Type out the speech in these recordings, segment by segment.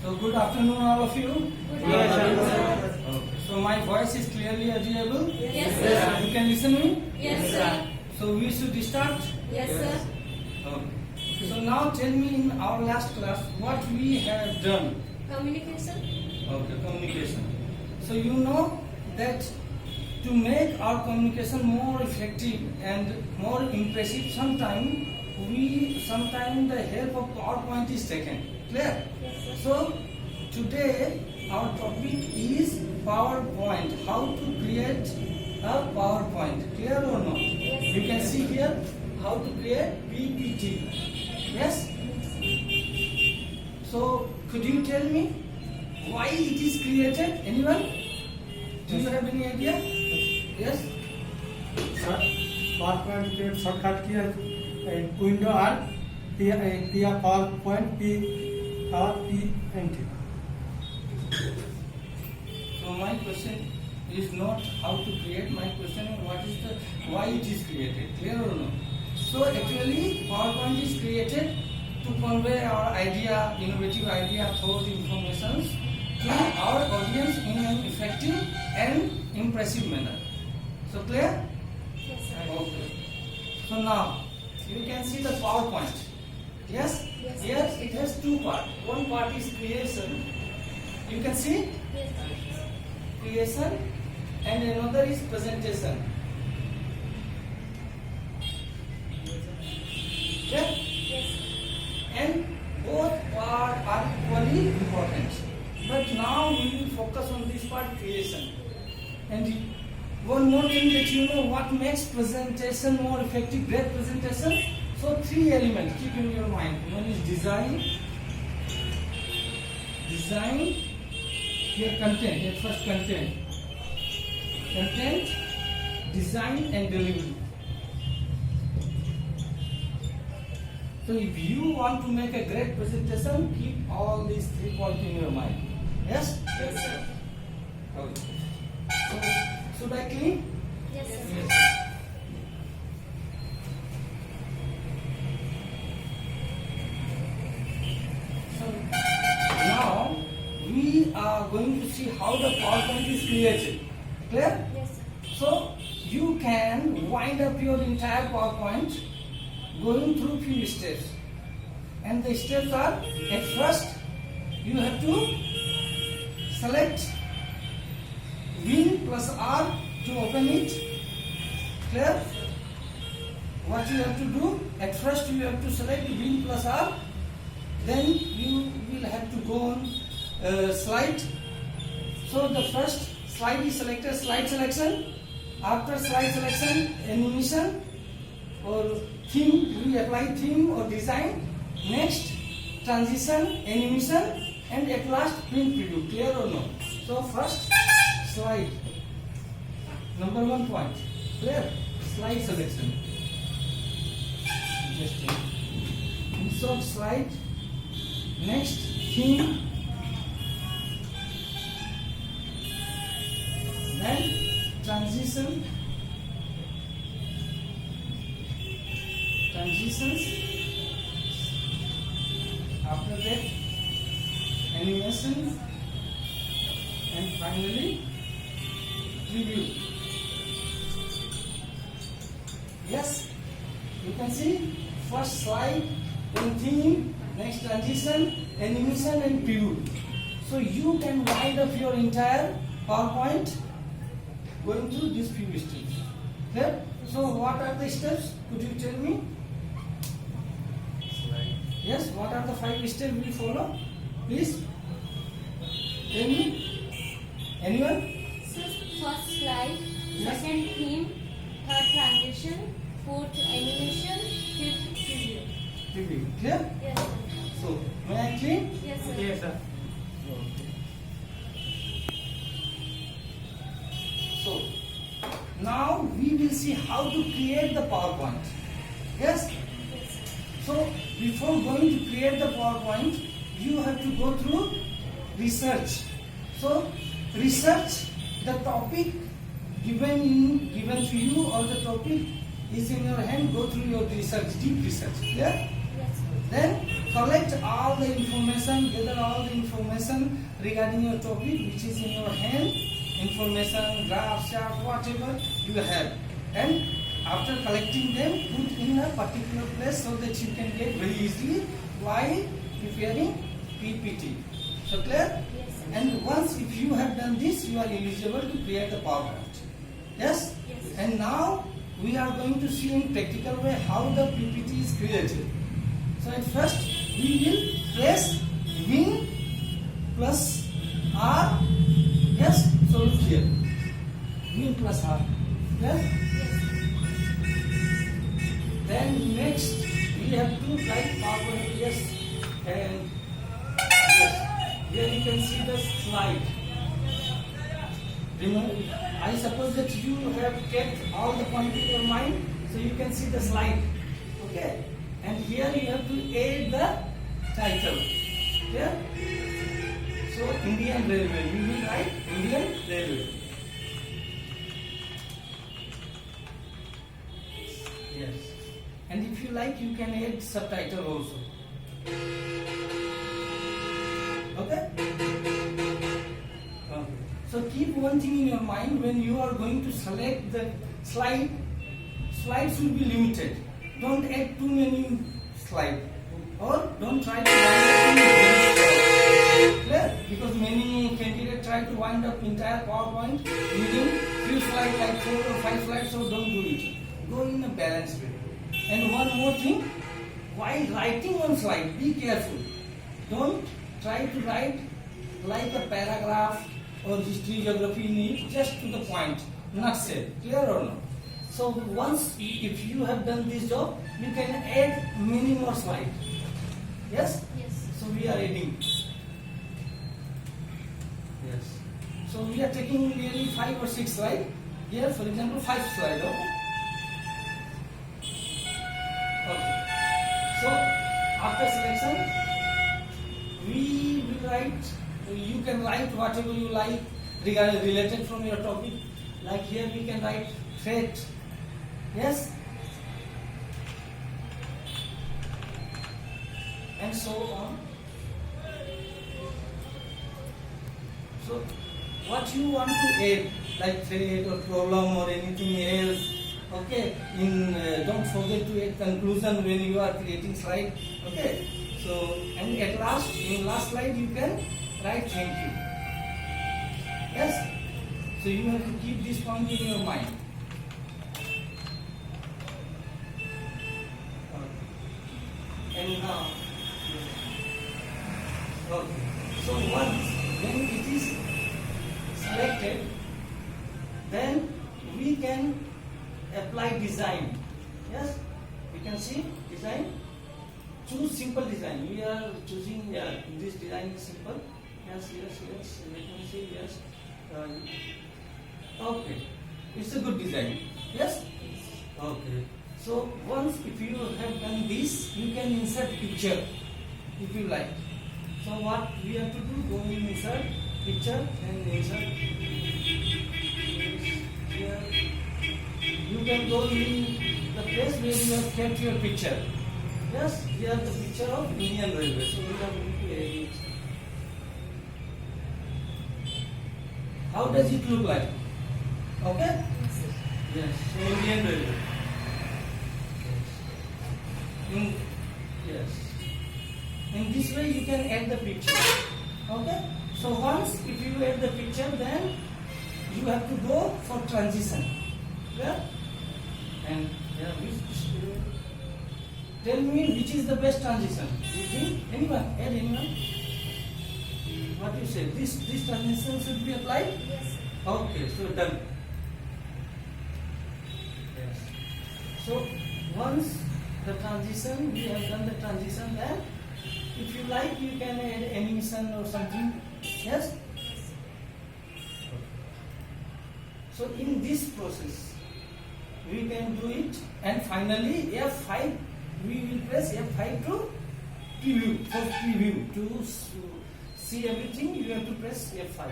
So good afternoon, all of you. Good afternoon, sir. Okay. So my voice is clearly audible. Yes, sir. You can listen me. Yes, sir. So we should start. Yes, sir. Okay. So now tell me in our last class what we have done. Communication. Okay, communication. So you know that to make our communication more effective and more impressive, sometimes the help of PowerPoint is taken. Clear? Yes, sir. So today our topic is PowerPoint. How to create a PowerPoint. Clear or no? Yes. You can see here how to create PPT. Yes? So could you tell me why it is created? Anyone? Do you have any idea? Yes? Sir PowerPoint के shortcut किया window are पिया PowerPoint PowerPoint. So my question is not how to create. My question is why it is created. Clear or no? So actually PowerPoint is created to convey our idea, innovative idea, thought, informations to our audience in an effective and impressive manner. So clear? Yes, sir. Okay. So now you can see the PowerPoint. Yes? Yes. Here it has two parts. One part is creation. You can see Yes, sir. creation and another is presentation. Yeah? Yes, And both parts are equally important. But now we will focus on this part, creation. And one more thing that you know what makes presentation more effective, great presentation. So three elements keep in your mind. One is design, here content, here first content, design and delivery. So if you want to make a great presentation, keep all these three points in your mind. Yes? Yes, sir. Okay. So should I clean? Yes, sir. Yes. So now we are going to see how the PowerPoint is created. Clear? Yes, sir. So you can wind up your entire PowerPoint going through few steps. And the steps are, at first you have to select Win plus R to open it. Clear? What you have to do, at first you have to select Win plus R. Then you will have to go on slide. So the first slide is selected, slide selection. After slide selection, animation or theme, we apply theme or design. Next, transition, animation, and at last print preview. Clear or no? So first slide, number 1 point. Clear? Slide selection. Just insert slide. Next, theme. Then transitions. After that, animation, and finally preview. Yes, you can see first slide, then theme, next transition, animation, and preview. So you can wind up your entire PowerPoint going through these few steps. Clear? So what are the steps? Could you tell me? Yes, what are the 5 steps we follow? Please tell me. Anyone? So, first slide, Yes. second theme, third transition, fourth animation, fifth preview. Preview. Clear? Yes, sir. So may I clean? Yes, sir. Yes, sir. So now we will see how to create the PowerPoint. Yes? Yes, sir. So before going to create the PowerPoint, you have to go through research. So research the topic given to you, or the topic is in your hand. Go through your research, deep research. Clear? Yes, sir. Then collect all the information, gather all the information regarding your topic which is in your hand, information, graphs, chart, whatever you have, and after collecting them, put in a particular place so that you can get very easily while preparing PPT. So clear? Yes, sir. And once if you have done this, you are eligible to create the PowerPoint. Yes? Yes. And now we are going to see in practical way how the PPT is created. So at first we will press Win plus R. Yes? So look here. Win plus R. Yes? Yes. Then next we have to write PowerPoint. Yes. And yes. Here you can see the slide. Remember, I suppose that you have kept all the point in your mind, so you can see the slide. Okay? And here you have to add the title. Okay? So Indian Railway. You will write Indian Railway. Yes. And if you like, you can add subtitle also. Okay? Okay. So keep one thing in your mind when you are going to select the slide. Slides will be limited. Don't add too many slides, or don't try to wind up in very short. Clear? Because many candidates try to wind up entire PowerPoint using few slides like 4 or 5 slides. So don't do it. Go in a balanced way. And one more thing, while writing one slide, be careful. Don't try to write like a paragraph or history, geography in it, just to the point, not said. Clear or no? So once, if you have done this job, you can add many more slides. Yes? Yes. So we are adding. Yes. So we are taking nearly 5 or 6 slides. Here, for example, 5 slides. Okay? Okay. So after selection, we will write. You can write whatever you like related from your topic. Like here we can write freight. Yes? And so on. So what you want to add, like freight or problem or anything else. Okay? Don't forget to add conclusion when you are creating slide. Okay? So, and at last, in last slide you can write thank you. Yes? So you have to keep this point in your mind. And now, okay. So once when it is selected, then we can apply design. Yes? We can see design. Choose simple design. We are choosing this design is simple. Yes, yes, yes. Let me see. Yes. Okay. It's a good design. Yes. Okay. So once if you have done this, you can insert picture if you like. So what we have to do? Go in insert picture and insert here. You can go in the place where you have kept your picture. Yes, here the picture of Indian Railway. So we are going to add it. How does it look like? Okay? Yes. So Indian Railway. Yes. In this way you can add the picture. Okay? So once if you add the picture, then you have to go for transition. Yeah? And tell me which is the best transition. You think? Anyone? Add anyone? What you say? This transition should be applied? Yes. Okay, so done. Yes. So once the transition, we have done the transition, then if you like you can add animation or something. Yes? So in this process we can do it, and finally F5 we will press F5 to preview. For preview, to see everything you have to press F5.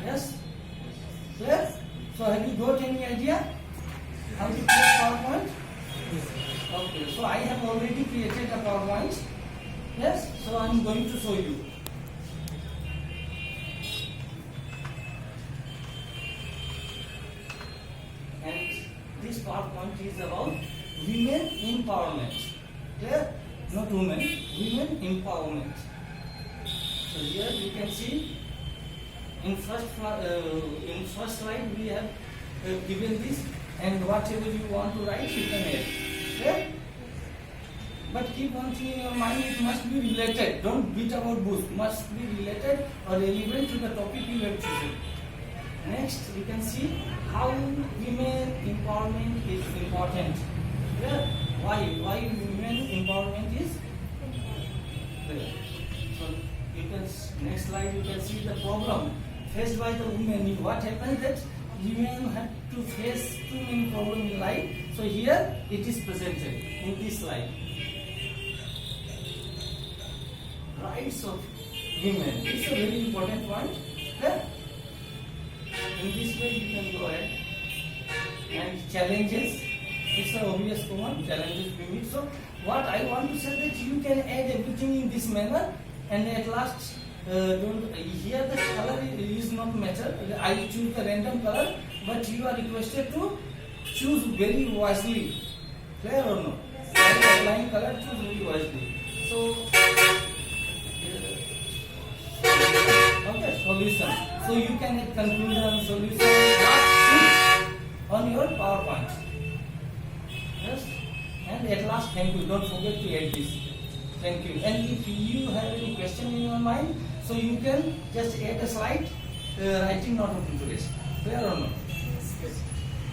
Yes? Clear? So have you got any idea Okay, so I have already created a PowerPoint. Yes, so I am going to show you. And this PowerPoint is about women empowerment. Clear? Not women, women empowerment. So here you can see in first slide we have given this, and whatever you want to write you can add. Clear? But keep one thing in your mind, it must be related. Don't beat about bush. Must be related or relevant to the topic you have chosen. Next, you can see how women empowerment is important. Yeah? Why women empowerment is there. So you can next slide you can see the problem faced by the women. What happens that women have to face too many problems in life. So here it is presented in this slide. Rights of women. It's a very important point. Yeah? In this way you can go ahead. And challenges. It's an obvious common. Challenges we meet. So what I want to say that you can add everything in this manner, and at last don't here the color is not matter. I choose the random color, but you are requested to choose very wisely. Clear or no? While applying color, choose very wisely. So okay, solution. So you can add conclusion, solution, last on your PowerPoint. Yes. And at last, thank you. Don't forget to add this. Thank you. And if you have any question in your mind, so you can just add a slide, writing not of interest. Clear or not? Yes.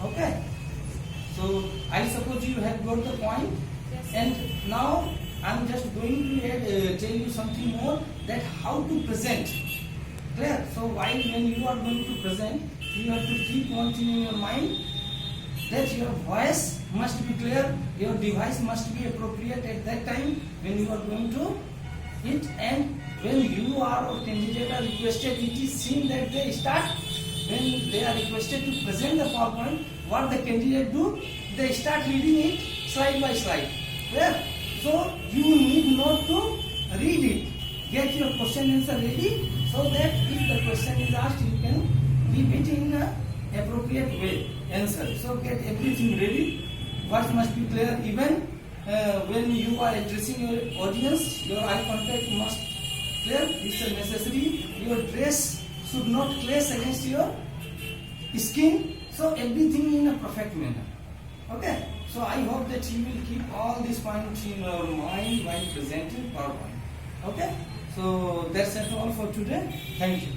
Okay. So I suppose you have got the point. Yes. And now I'm just going to add, tell you something more, that how to present. Clear? So while when you are going to present, you have to keep one thing in your mind, that your voice must be clear, your device must be appropriate at that time when you are going to it, and when you are or candidate are requested, it is seen that they start, when they are requested to present the PowerPoint, what the candidate do, they start reading it slide by slide. Clear? So you need not to read it. Get your question answer ready, so that if the question is asked, you can give it in an appropriate way, answer. So get everything ready. What must be clear, even when you are addressing your audience, your eye contact must clear. This is necessary. Your dress should not clash against your skin. So everything in a perfect manner. Okay. So I hope that you will keep all these points in your mind while presenting PowerPoint. Okay. So that's all for today. Thank you.